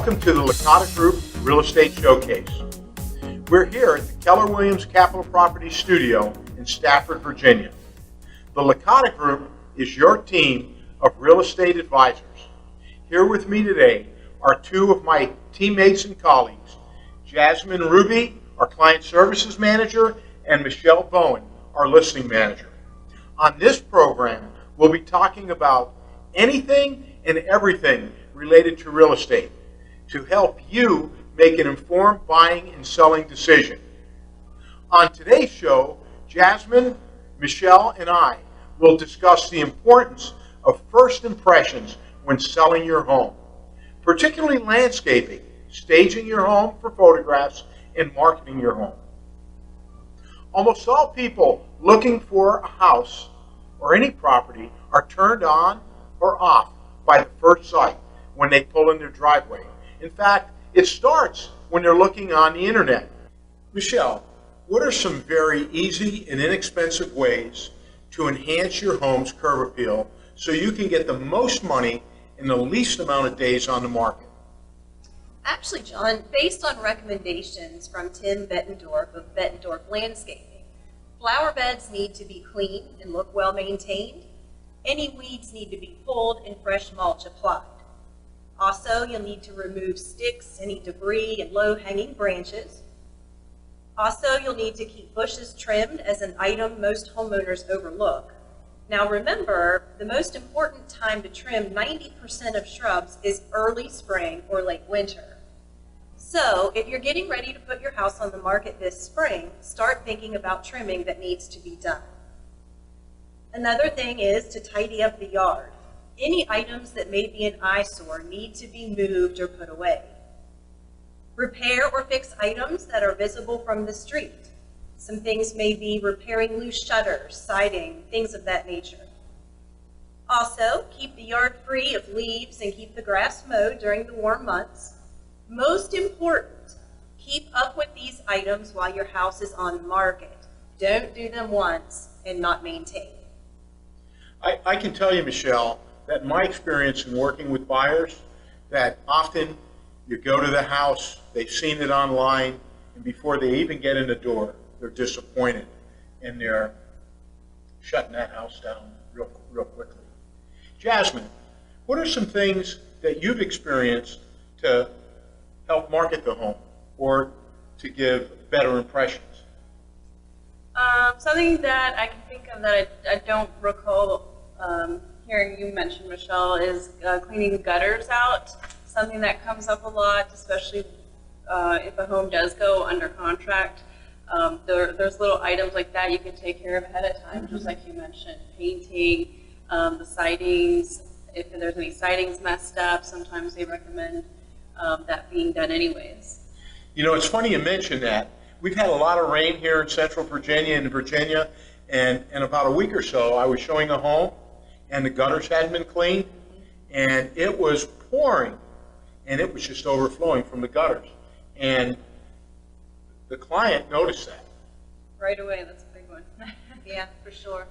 Welcome to the Licata Group Real Estate Showcase. We're here at the Keller Williams Capital Properties Studio in Stafford, Virginia. The Licata Group is your team of real estate advisors. Here with me today are two of my teammates and colleagues, Jazmine Ruby, our Client Services Manager, and Michele Bowen, our Listing Manager. On this program, we'll be talking about anything and everything related to real estate to help you make an informed buying and selling decision. On today's show, Jazmine, Michele, and I will discuss the importance of first impressions when selling your home, particularly landscaping, staging your home for photographs, and marketing your home. Almost all people looking for a house or any property are turned on or off by the first sight when they pull in their driveway. In fact, it starts when they're looking on the internet. Michele, what are some very easy and inexpensive ways to enhance your home's curb appeal so you can get the most money in the least amount of days on the market? Actually, John, based on recommendations from Tim Bettendorf of Bettendorf Landscaping, flower beds need to be clean and look well maintained. Any weeds need to be pulled and fresh mulch applied. Also, you'll need to remove sticks, any debris, and low-hanging branches. Also, you'll need to keep bushes trimmed as an item most homeowners overlook. Now remember, the most important time to trim 90% of shrubs is early spring or late winter. So, if you're getting ready to put your house on the market this spring, start thinking about trimming that needs to be done. Another thing is to tidy up the yard. Any items that may be an eyesore need to be moved or put away. Repair or fix items that are visible from the street. Some things may be repairing loose shutters, siding, things of that nature. Also, keep the yard free of leaves and keep the grass mowed during the warm months. Most important, keep up with these items while your house is on the market. Don't do them once and not maintain. I can tell you, Michele, that in my experience in working with buyers, that often you go to the house, they've seen it online, and before they even get in the door, they're disappointed, and they're shutting that house down real quickly. Jazmine, what are some things that you've experienced to help market the home or to give better impressions? Something that I can think of that I don't recall hearing you mention, Michele, is cleaning gutters out. Something that comes up a lot, especially if a home does go under contract. There's little items like that you can take care of ahead of time, just like you mentioned. Painting, the sidings, if there's any sidings messed up, sometimes they recommend that being done anyways. You know, it's funny you mention that. We've had a lot of rain here in central Virginia and Virginia, and in about a week or so, I was showing a home, and the gutters hadn't been cleaned, and it was pouring, and it was just overflowing from the gutters. And the client noticed that. Right away, that's a big one. Yeah, for sure.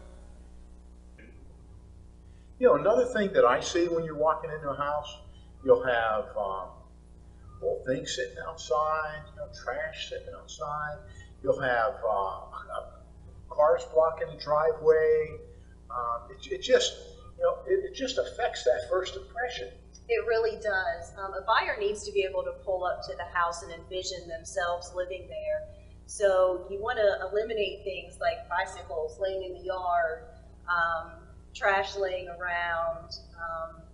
You know, another thing that I see when you're walking into a house, you'll have old things sitting outside, you know, trash sitting outside. You'll have cars blocking the driveway. It just, you know, it just affects that first impression. It really does. A buyer needs to be able to pull up to the house and envision themselves living there. So you want to eliminate things like bicycles laying in the yard, trash laying around,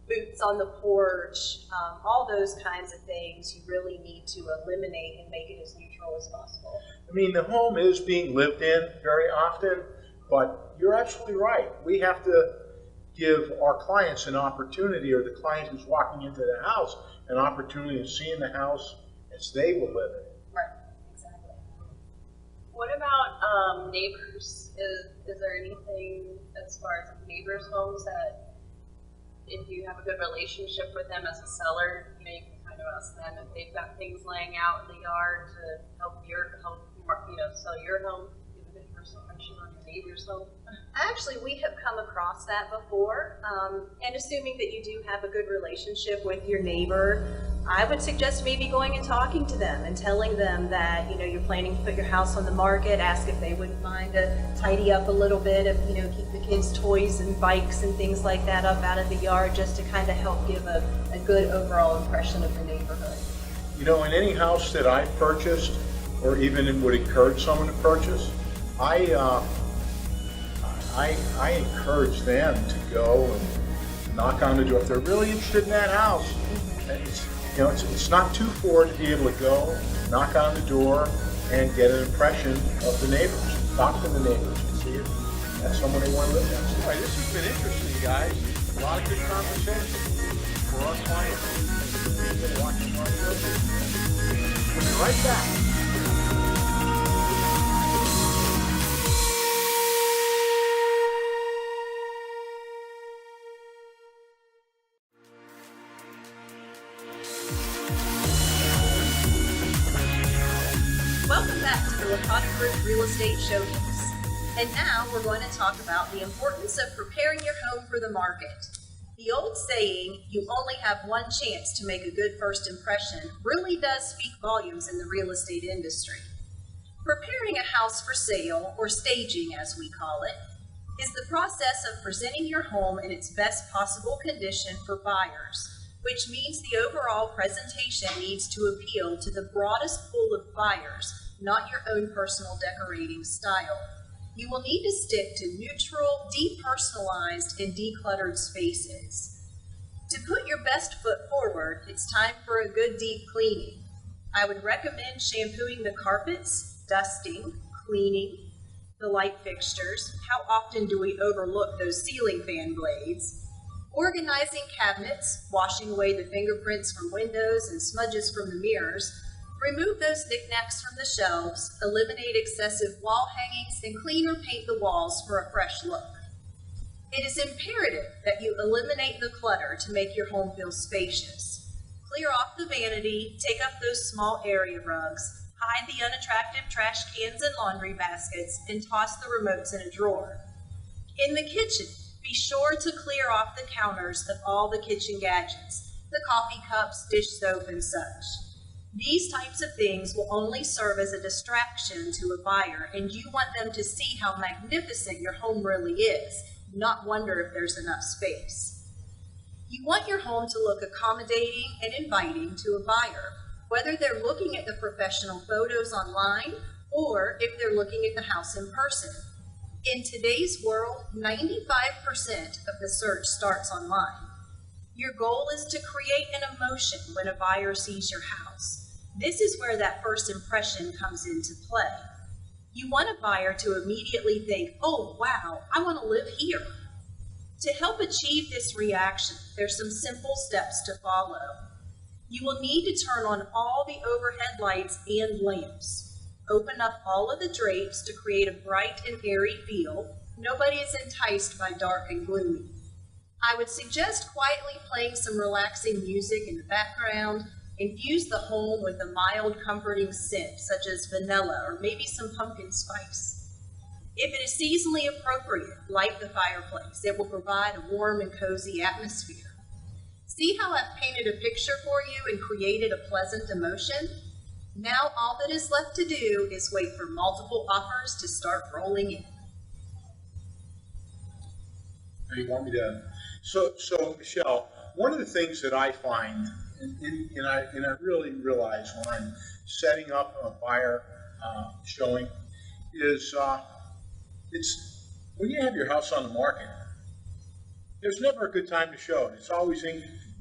boots on the porch, all those kinds of things you really need to eliminate and make it as neutral as possible. I mean, the home is being lived in very often, but you're absolutely right. We have to give our clients an opportunity, or the client who's walking into the house, an opportunity of seeing the house as they will live in it. Right, exactly. What about neighbors? Is there anything as far as neighbors' homes that if you have a good relationship with them as a seller, you know, you can kind of ask them if they've got things laying out in the yard to help sell your home, give a good first impression on your neighbor's home? Actually, we have come across that before, and assuming that you do have a good relationship with your neighbor, I would suggest maybe going and talking to them and telling them that, you know, you're planning to put your house on the market, ask if they wouldn't mind to tidy up a little bit, if, you know, keep the kids' toys and bikes and things like that up out of the yard, just to kind of help give a good overall impression of the neighborhood. You know, in any house that I've purchased, or even would encourage someone to purchase, I encourage them to go and knock on the door if they're really interested in that house. It's not too far to be able to go, knock on the door, and get an impression of the neighbors. Talk to the neighbors and see if that's someone they want to live next to. All right, this has been interesting, guys. A lot of good conversation for our clients. We've been watching our show. We'll be right back. Welcome back to the Licata Group Real Estate Showcase. And now we're going to talk about the importance of preparing your home for the market. The old saying, you only have one chance to make a good first impression, really does speak volumes in the real estate industry. Preparing a house for sale, or staging as we call it, is the process of presenting your home in its best possible condition for buyers, which means the overall presentation needs to appeal to the broadest pool of buyers, not your own personal decorating style. You will need to stick to neutral, depersonalized, and decluttered spaces. To put your best foot forward, it's time for a good deep cleaning. I would recommend shampooing the carpets, dusting, cleaning the light fixtures. How often do we overlook those ceiling fan blades? Organizing cabinets, washing away the fingerprints from windows and smudges from the mirrors. Remove those knickknacks from the shelves, eliminate excessive wall hangings, and clean or paint the walls for a fresh look. It is imperative that you eliminate the clutter to make your home feel spacious. Clear off the vanity, take up those small area rugs, hide the unattractive trash cans and laundry baskets, and toss the remotes in a drawer. In the kitchen, be sure to clear off the counters of all the kitchen gadgets, the coffee cups, dish soap, and such. These types of things will only serve as a distraction to a buyer, and you want them to see how magnificent your home really is, not wonder if there's enough space. You want your home to look accommodating and inviting to a buyer, whether they're looking at the professional photos online or if they're looking at the house in person. In today's world, 95% of the search starts online. Your goal is to create an emotion when a buyer sees your house. This is where that first impression comes into play. You want a buyer to immediately think, oh wow, I want to live here. To help achieve this reaction, there's some simple steps to follow. You will need to turn on all the overhead lights and lamps. Open up all of the drapes to create a bright and airy feel. Nobody is enticed by dark and gloomy. I would suggest quietly playing some relaxing music in the background. Infuse the home with a mild, comforting scent, such as vanilla or maybe some pumpkin spice. If it is seasonally appropriate, light the fireplace. It will provide a warm and cozy atmosphere. See how I've painted a picture for you and created a pleasant emotion? Now all that is left to do is wait for multiple offers to start rolling in. You want me to? So Michelle, one of the things that I find, and I really realize when I'm setting up a buyer showing, is it's when you have your house on the market, there's never a good time to show it. It's always,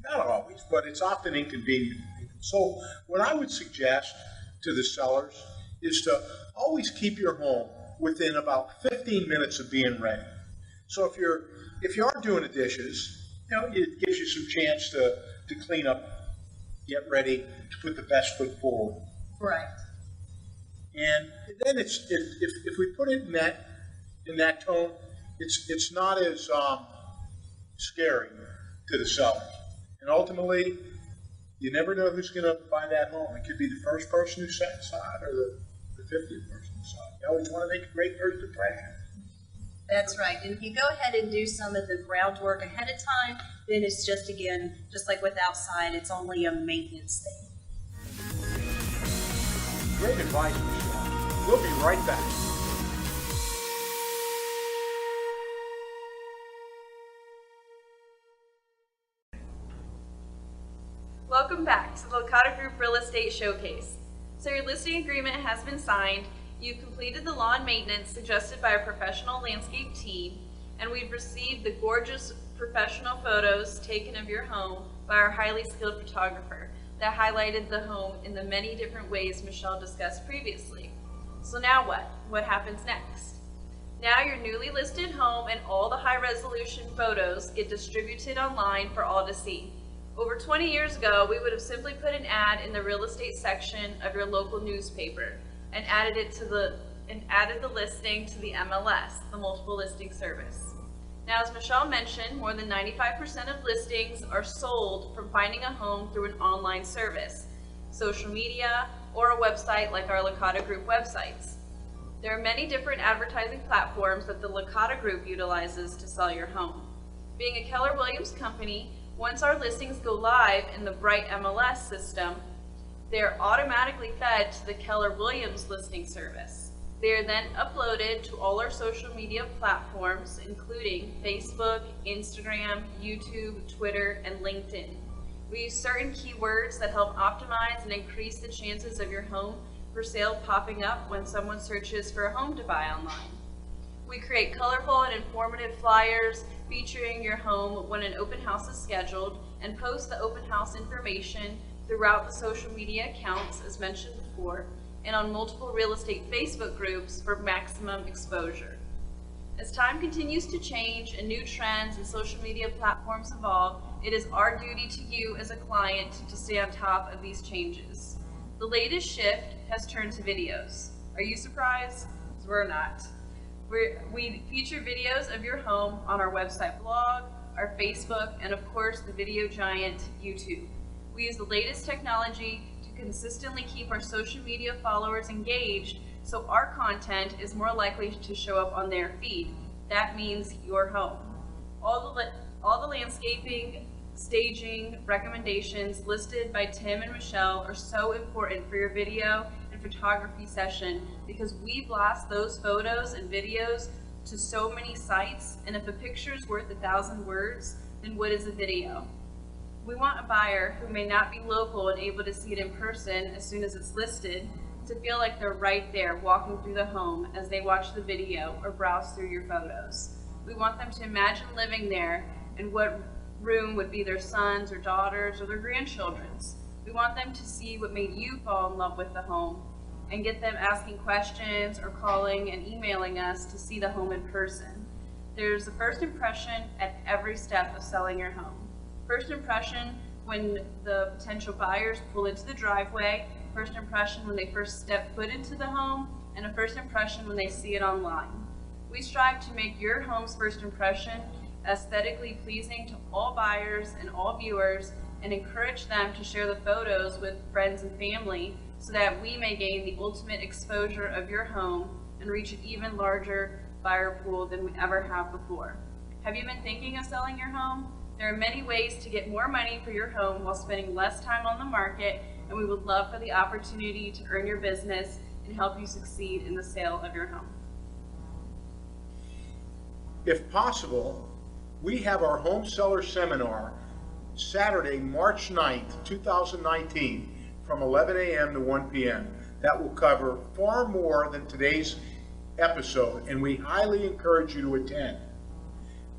not always, but it's often inconvenient. So what I would suggest to the sellers is to always keep your home within about 15 minutes of being ready. So if you are doing the dishes, it gives you some chance to clean up, get ready to put the best foot forward. Right. And then if we put it in that tone, it's not as scary to the seller. And ultimately, you never know who's going to buy that home. It could be the first person who sat inside or the 50th person to sell it. You always want to make a great first impression. That's right. And if you go ahead and do some of the groundwork ahead of time, then it's just, again, just like with outside, it's only a maintenance thing. Great advice, Michelle. We'll be right back. Welcome back to the Licata Group Real Estate Showcase. So your listing agreement has been signed, you've completed the lawn maintenance suggested by a professional landscape team, and we've received the gorgeous professional photos taken of your home by our highly skilled photographer that highlighted the home in the many different ways Michelle discussed previously. So now what? What happens next? Now your newly listed home and all the high resolution photos get distributed online for all to see. Over 20 years ago, we would have simply put an ad in the real estate section of your local newspaper and added the listing to the MLS, the multiple listing service. Now, as Michelle mentioned, more than 95% of listings are sold from finding a home through an online service, social media, or a website like our Licata Group websites. There are many different advertising platforms that the Licata Group utilizes to sell your home. Being a Keller Williams company, once our listings go live in the Bright MLS system, they are automatically fed to the Keller Williams listing service. They are then uploaded to all our social media platforms, including Facebook, Instagram, YouTube, Twitter, and LinkedIn. We use certain keywords that help optimize and increase the chances of your home for sale popping up when someone searches for a home to buy online. We create colorful and informative flyers featuring your home when an open house is scheduled and post the open house information throughout the social media accounts as mentioned before and on multiple real estate Facebook groups for maximum exposure. As time continues to change and new trends and social media platforms evolve, it is our duty to you as a client to stay on top of these changes. The latest shift has turned to videos. Are you surprised? 'Cause we're not. We feature videos of your home on our website blog, our Facebook, and of course the video giant YouTube. We use the latest technology to consistently keep our social media followers engaged so our content is more likely to show up on their feed. That means your home. All the landscaping, staging recommendations listed by Tim and Michelle are so important for your video and photography session because we blast those photos and videos to so many sites, and if a picture is worth 1,000 words, then what is a video? We want a buyer who may not be local and able to see it in person as soon as it's listed to feel like they're right there walking through the home as they watch the video or browse through your photos. We want them to imagine living there and what room would be their sons or daughters or their grandchildren's. We want them to see what made you fall in love with the home and get them asking questions or calling and emailing us to see the home in person. There's a first impression at every step of selling your home. First impression when the potential buyers pull into the driveway, first impression when they first step foot into the home, and a first impression when they see it online. We strive to make your home's first impression aesthetically pleasing to all buyers and all viewers and encourage them to share the photos with friends and family so that we may gain the ultimate exposure of your home and reach an even larger buyer pool than we ever have before. Have you been thinking of selling your home? There are many ways to get more money for your home while spending less time on the market, and we would love for the opportunity to earn your business and help you succeed in the sale of your home. If possible, we have our home seller seminar Saturday, March 9th, 2019 from 11 a.m. to 1 p.m. That will cover far more than today's episode, and we highly encourage you to attend.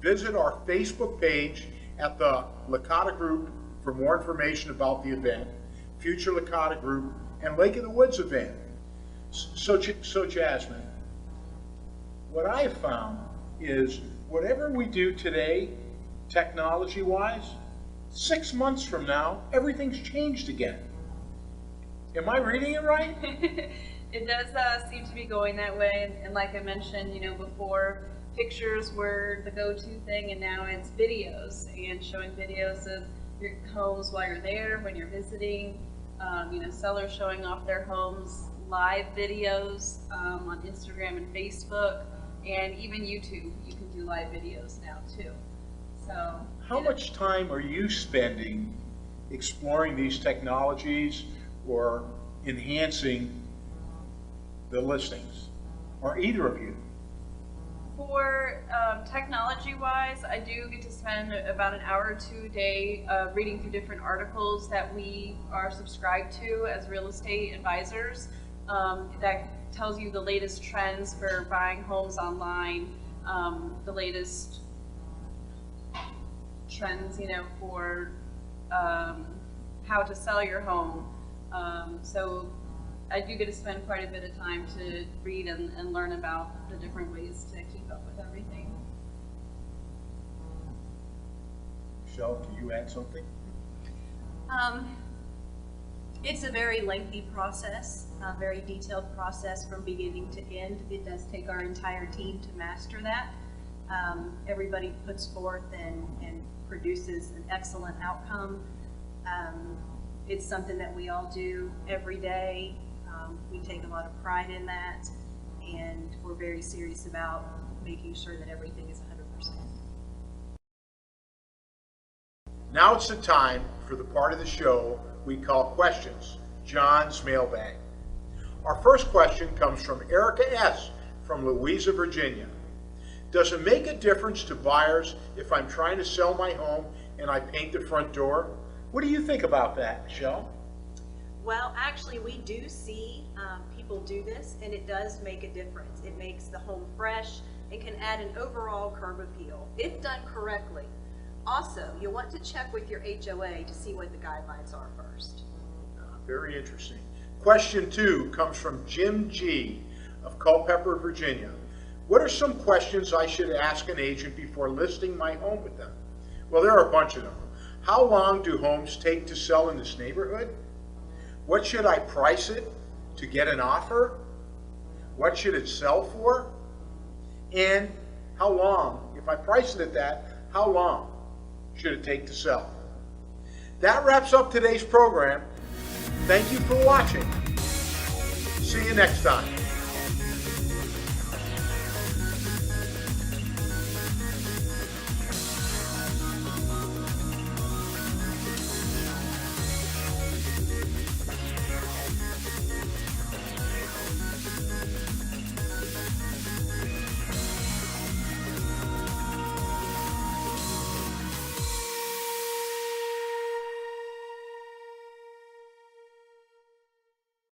Visit our Facebook page at the Licata Group for more information about the event, future Licata Group, and Lake of the Woods event. So Jazmine, what I have found is whatever we do today, technology-wise, 6 months from now, everything's changed again. Am I reading it right? It does seem to be going that way, and like I mentioned, before pictures were the go-to thing, and now it's videos and showing videos of your homes while you're there, when you're visiting. Sellers showing off their homes live videos on Instagram and Facebook, and even YouTube. You can do live videos now too. So, How much time are you spending exploring these technologies or enhancing the listings, or either of you? For technology-wise, I do get to spend about an hour or two a day reading through different articles that we are subscribed to as real estate advisors. That tells you the latest trends for buying homes online, the latest trends, for how to sell your home. So I do get to spend quite a bit of time to read and learn about the different ways to keep up with everything. Michelle, can you add something? It's a very lengthy process, a very detailed process from beginning to end. It does take our entire team to master that. Everybody puts forth and produces an excellent outcome. It's something that we all do every day. We take a lot of pride in that, and we're very serious about making sure that everything is 100%. Now it's the time for the part of the show we call Questions, John's Mailbag. Our first question comes from Erica S. from Louisa, Virginia. Does it make a difference to buyers if I'm trying to sell my home and I paint the front door? What do you think about that, Michelle? Well, actually, we do see people do this, and it does make a difference. It makes the home fresh. It can add an overall curb appeal, if done correctly. Also, you'll want to check with your HOA to see what the guidelines are first. Very interesting. Question 2 comes from Jim G. of Culpeper, Virginia. What are some questions I should ask an agent before listing my home with them? Well, there are a bunch of them. How long do homes take to sell in this neighborhood? What should I price it to get an offer? What should it sell for? And how long, if I price it at that, how long should it take to sell? That wraps up today's program. Thank you for watching. See you next time.